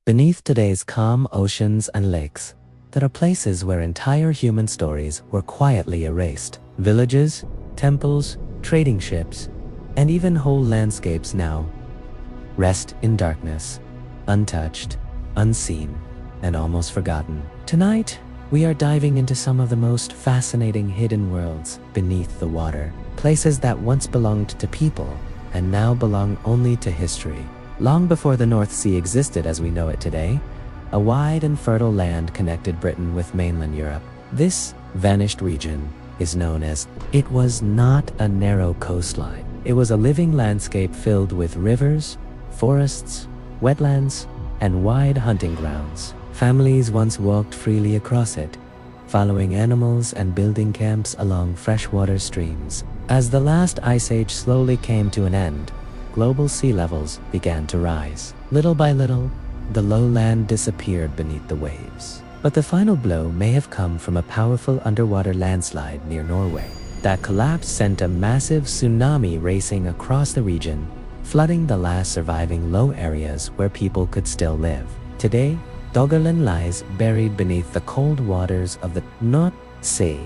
Beneath today's calm oceans and lakes, there are places where entire human stories were quietly erased. Villages, temples, trading ships, and even whole landscapes now rest in darkness, untouched, unseen, and almost forgotten. Tonight, we are diving into some of the most fascinating hidden worlds beneath the water, places that once belonged to people and now belong only to history. Long before the North Sea existed as we know it today, a wide and fertile land connected Britain with mainland Europe. This vanished region is known as, it was not a narrow coastline. It was a living landscape filled with rivers, forests, wetlands, and wide hunting grounds. Families once walked freely across it, following animals and building camps along freshwater streams. As the last ice age slowly came to an end, global sea levels began to rise. Little by little, the lowland disappeared beneath the waves. But the final blow may have come from a powerful underwater landslide near Norway. That collapse sent a massive tsunami racing across the region, flooding the last surviving low areas where people could still live. Today, Doggerland lies buried beneath the cold waters of the North Sea.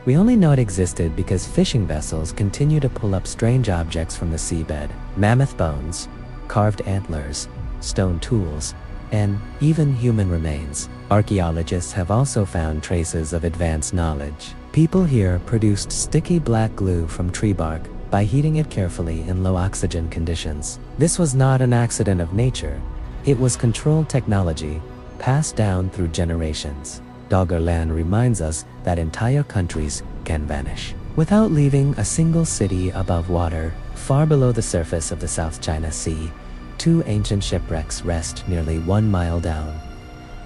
We only know it existed because fishing vessels continue to pull up strange objects from the seabed: mammoth bones, carved antlers, stone tools, and even human remains. Archaeologists have also found traces of advanced knowledge. People here produced sticky black glue from tree bark by heating it carefully in low oxygen conditions. This was not an accident of nature. It was controlled technology passed down through generations. Doggerland reminds us that entire countries can vanish without leaving a single city above water. Far below the surface of the South China Sea, two ancient shipwrecks rest nearly 1 mile down.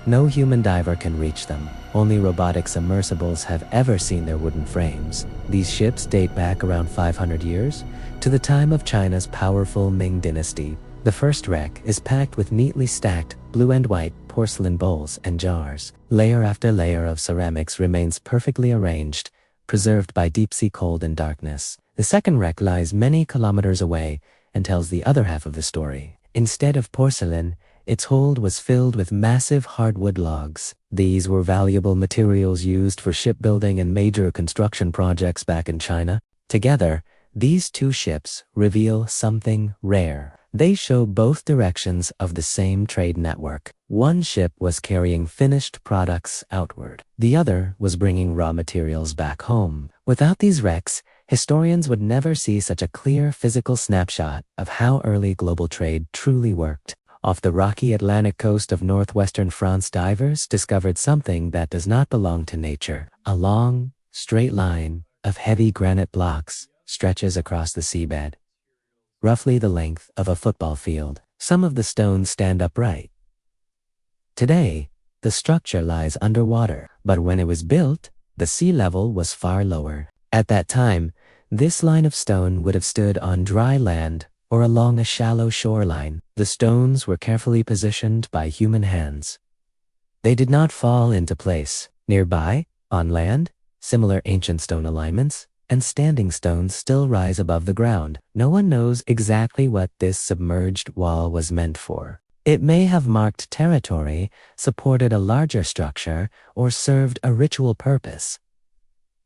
No human diver can reach them. Only robotic submersibles have ever seen their wooden frames. These ships date back around 500 years, to the time of China's powerful Ming dynasty. The first wreck is packed with neatly stacked blue and white porcelain bowls and jars. Layer after layer of ceramics remains perfectly arranged, preserved by deep-sea cold and darkness. The second wreck lies many kilometers away and tells the other half of the story. Instead of porcelain, its hold was filled with massive hardwood logs. These were valuable materials used for shipbuilding and major construction projects back in China. Together, these two ships reveal something rare. They show both directions of the same trade network. One ship was carrying finished products outward. The other was bringing raw materials back home. Without these wrecks, historians would never see such a clear physical snapshot of how early global trade truly worked. Off the rocky Atlantic coast of northwestern France, divers discovered something that does not belong to nature. A long, straight line of heavy granite blocks stretches across the seabed, roughly the length of a football field. Some of the stones stand upright. Today, the structure lies underwater, but when it was built, the sea level was far lower. At that time, this line of stone would have stood on dry land or along a shallow shoreline. The stones were carefully positioned by human hands. They did not fall into place. Nearby, on land, similar ancient stone alignments and standing stones still rise above the ground. No one knows exactly what this submerged wall was meant for. It may have marked territory, supported a larger structure, or served a ritual purpose.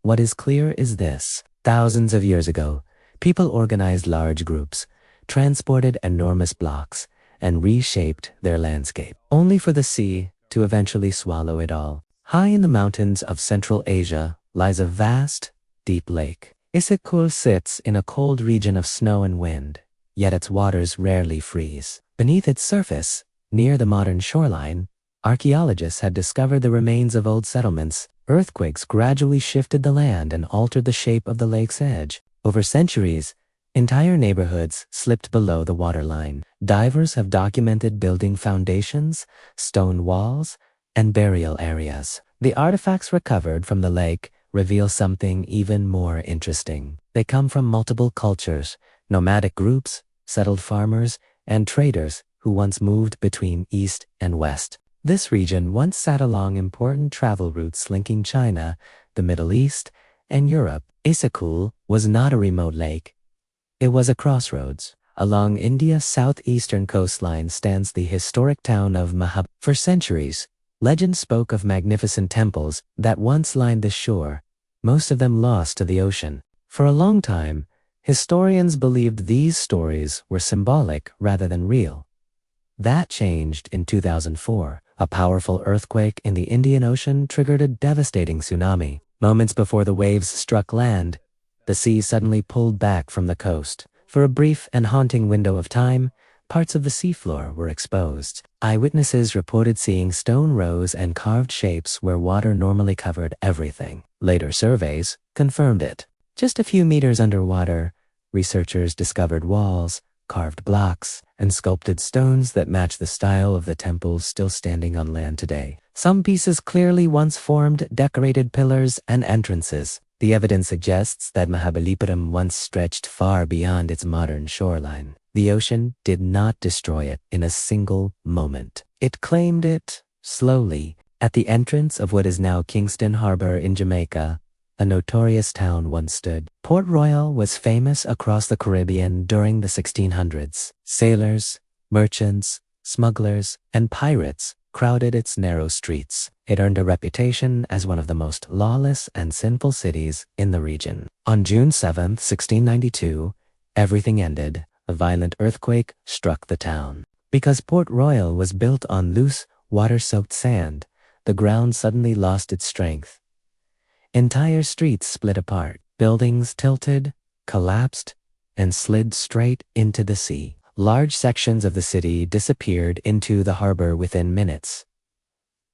What is clear is this: thousands of years ago, people organized large groups, transported enormous blocks, and reshaped their landscape, only for the sea to eventually swallow it all. High in the mountains of Central Asia lies a vast, deep lake. Issyk-Kul sits in a cold region of snow and wind, yet its waters rarely freeze. Beneath its surface, near the modern shoreline, archaeologists had discovered the remains of old settlements. Earthquakes gradually shifted the land and altered the shape of the lake's edge. Over centuries, entire neighborhoods slipped below the waterline. Divers have documented building foundations, stone walls, and burial areas. The artifacts recovered from the lake reveal something even more interesting. They come from multiple cultures, nomadic groups, settled farmers, and traders who once moved between east and west. This region once sat along important travel routes linking China, the Middle East, and Europe. Issyk-Kul was not a remote lake. It was a crossroads. Along India's southeastern coastline stands the historic town of Mahabalipuram. For centuries, legend spoke of magnificent temples that once lined the shore, most of them lost to the ocean. For a long time, historians believed these stories were symbolic rather than real. That changed in 2004. A powerful earthquake in the Indian Ocean triggered a devastating tsunami. Moments before the waves struck land, the sea suddenly pulled back from the coast. For a brief and haunting window of time, parts of the seafloor were exposed. Eyewitnesses reported seeing stone rows and carved shapes where water normally covered everything. Later surveys confirmed it. Just a few meters underwater, researchers discovered walls, carved blocks, and sculpted stones that match the style of the temples still standing on land today. Some pieces clearly once formed decorated pillars and entrances. The evidence suggests that Mahabalipuram once stretched far beyond its modern shoreline. The ocean did not destroy it in a single moment. It claimed it slowly. At the entrance of what is now Kingston Harbor in Jamaica, a notorious town once stood. Port Royal was famous across the Caribbean during the 1600s. Sailors, merchants, smugglers, and pirates crowded its narrow streets. It earned a reputation as one of the most lawless and sinful cities in the region. On June 7, 1692, everything ended. A violent earthquake struck the town. Because Port Royal was built on loose, water-soaked sand, the ground suddenly lost its strength. Entire streets split apart. Buildings tilted, collapsed, and slid straight into the sea. Large sections of the city disappeared into the harbor within minutes.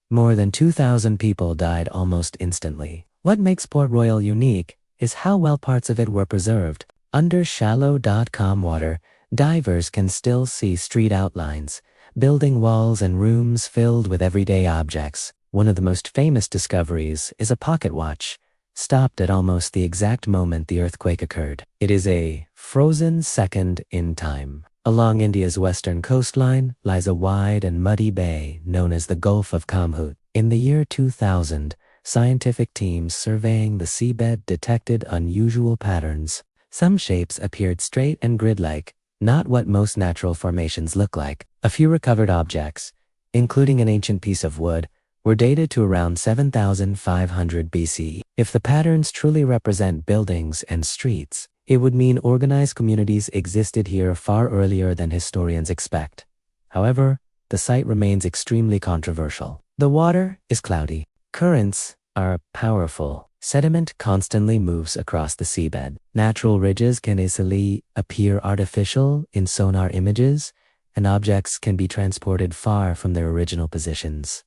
More than 2,000 people died almost instantly. What makes Port Royal unique is how well parts of it were preserved. Under shallow calm water, divers can still see street outlines, building walls and rooms filled with everyday objects. One of the most famous discoveries is a pocket watch, stopped at almost the exact moment the earthquake occurred. It is a frozen second in time. Along India's western coastline lies a wide and muddy bay known as the Gulf of Khambhat. In the year 2000, scientific teams surveying the seabed detected unusual patterns. Some shapes appeared straight and grid-like, not what most natural formations look like. A few recovered objects, including an ancient piece of wood, were dated to around 7,500 BC. If the patterns truly represent buildings and streets, it would mean organized communities existed here far earlier than historians expect. However, the site remains extremely controversial. The water is cloudy. Currents are powerful. Sediment constantly moves across the seabed. Natural ridges can easily appear artificial in sonar images, and objects can be transported far from their original positions.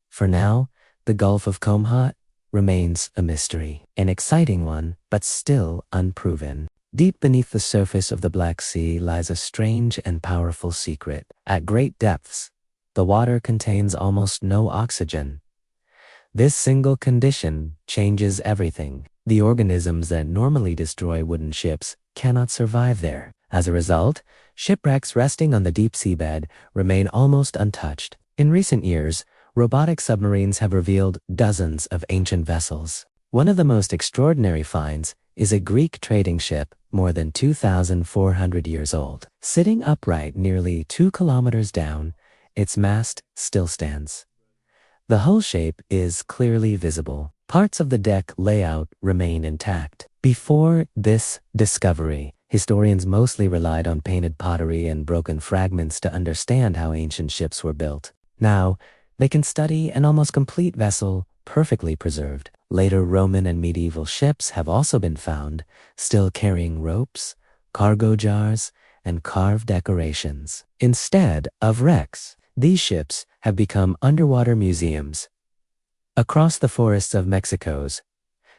For now, the Gulf of Khambhat remains a mystery, an exciting one, but still unproven. Deep beneath the surface of the Black Sea lies a strange and powerful secret. At great depths, the water contains almost no oxygen. This single condition changes everything. The organisms that normally destroy wooden ships cannot survive there. As a result, shipwrecks resting on the deep seabed remain almost untouched. In recent years, robotic submarines have revealed dozens of ancient vessels. One of the most extraordinary finds is a Greek trading ship more than 2,400 years old. Sitting upright nearly 2 kilometers down, its mast still stands. The hull shape is clearly visible. Parts of the deck layout remain intact. Before this discovery, historians mostly relied on painted pottery and broken fragments to understand how ancient ships were built. Now, they can study an almost complete vessel perfectly preserved. Later Roman and medieval ships have also been found, still carrying ropes, cargo jars, and carved decorations. Instead of wrecks, these ships have become underwater museums. Across the forests of Mexico's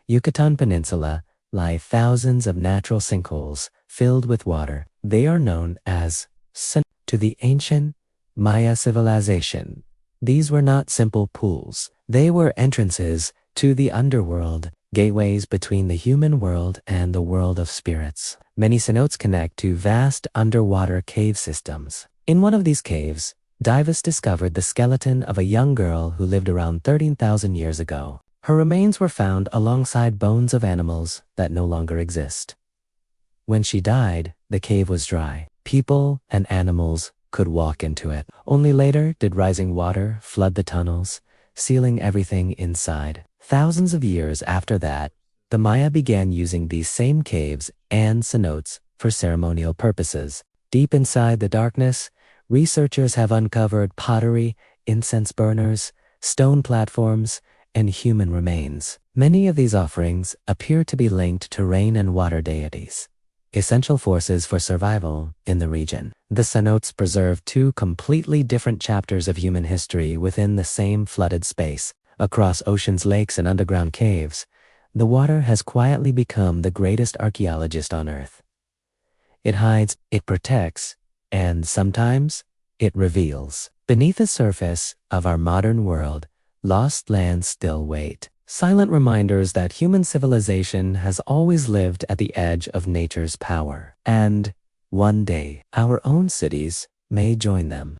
Yucatán Peninsula lie thousands of natural sinkholes filled with water. They are known as Sunken. To the ancient Maya civilization, these were not simple pools. They were entrances to the underworld, gateways between the human world and the world of spirits. Many cenotes connect to vast underwater cave systems. In one of these caves, divers discovered the skeleton of a young girl who lived around 13,000 years ago. Her remains were found alongside bones of animals that no longer exist. When she died, the cave was dry. People and animals could walk into it. Only later did rising water flood the tunnels, sealing everything inside. Thousands of years after that, the Maya began using these same caves and cenotes for ceremonial purposes. Deep inside the darkness, researchers have uncovered pottery, incense burners, stone platforms, and human remains. Many of these offerings appear to be linked to rain and water deities, essential forces for survival in the region. The cenotes preserve two completely different chapters of human history within the same flooded space. Across oceans, lakes, and underground caves, the water has quietly become the greatest archaeologist on Earth. It hides, it protects, and sometimes it reveals. Beneath the surface of our modern world, lost lands still wait. Silent reminders that human civilization has always lived at the edge of nature's power. And one day, our own cities may join them.